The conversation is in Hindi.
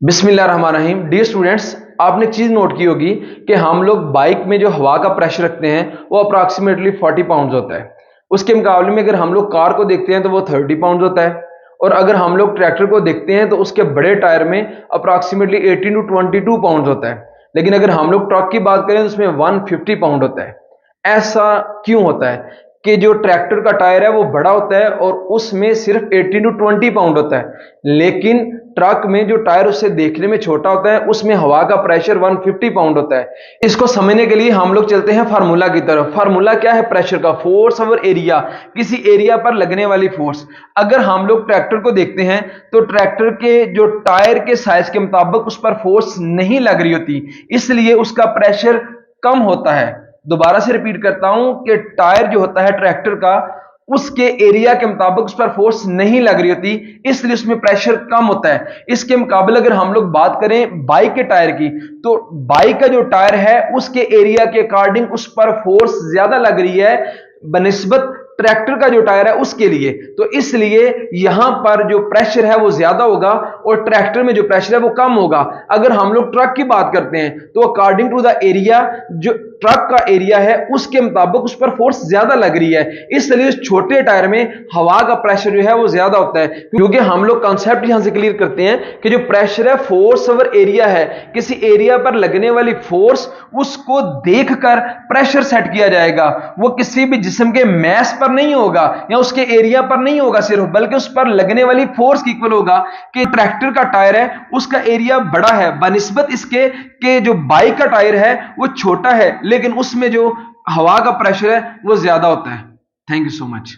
बिस्मिल्लाहिर्रहमानिर्रहीम। डियर स्टूडेंट्स, आपने एक चीज नोट की होगी कि हम लोग बाइक में जो हवा का प्रेशर रखते हैं वो अप्रॉक्सीमेटली 40 पाउंड होता है। उसके मुकाबले में अगर हम लोग कार को देखते हैं तो वो 30 पाउंड होता है। और अगर हम लोग ट्रैक्टर को देखते हैं तो उसके बड़े टायर में अप्रॉक्सीमेटली 18 टू 22 पाउंड होता है। लेकिन अगर हम लोग ट्रक की बात करें तो उसमें 150 पाउंड होता है। ऐसा क्यों होता है कि जो ट्रैक्टर का टायर है वो बड़ा होता है और उसमें सिर्फ 18 टू 20 पाउंड होता है, लेकिन ट्रक में जो टायर उससे देखने में छोटा होता है उसमें हवा का प्रेशर 150 पाउंड होता है। इसको समझने के लिए हम लोग चलते हैं फार्मूला की तरफ। फार्मूला क्या है? प्रेशर का। फोर्स ओवर एरिया, किसी एरिया पर लगने वाली फोर्स। अगर हम लोग ट्रैक्टर को देखते हैं तो ट्रैक्टर के जो टायर के साइज के मुताबिक उस पर फोर्स नहीं लग रही होती, इसलिए उसका प्रेशर कम होता है। दोबारा से रिपीट करता हूं कि टायर जो होता है ट्रैक्टर का, उसके एरिया के मुताबिक उस पर फोर्स नहीं लग रही होती, इसलिए उसमें प्रेशर कम होता है। इसके मुकाबले अगर हम लोग बात करें बाइक के टायर की, तो बाइक का जो टायर है उसके एरिया के अकॉर्डिंग उस पर फोर्स ज्यादा लग रही है बनिस्बत ट्रैक्टर का जो टायर है उसके लिए। तो इसलिए यहां पर जो प्रेशर है वो ज्यादा होगा और ट्रैक्टर में जो प्रेशर है वो कम होगा। अगर हम लोग ट्रक की बात करते हैं तो अकॉर्डिंग टू द एरिया, जो ट्रक का एरिया है उसके मुताबिक उस पर फोर्स ज्यादा लग रही है, इसलिए उस छोटे टायर में हवा का प्रेशर जो है वो ज्यादा होता है। क्योंकि हम लोग कॉन्सेप्ट यहां से क्लियर करते हैं कि जो प्रेशर है फोर्स ओवर एरिया है, किसी एरिया पर लगने वाली फोर्स उसको देखकर प्रेशर सेट किया जाएगा। वो किसी भी जिस्म के मैस पर नहीं होगा या उसके एरिया पर नहीं होगा सिर्फ, बल्कि उस पर लगने वाली फोर्स की इक्वल होगा। कि ट्रैक्टर का टायर है उसका एरिया बड़ा है बनिस्बत इसके कि जो बाइक का टायर है वो छोटा है, लेकिन उसमें जो हवा का प्रेशर है वो ज्यादा होता है। Thank you so much.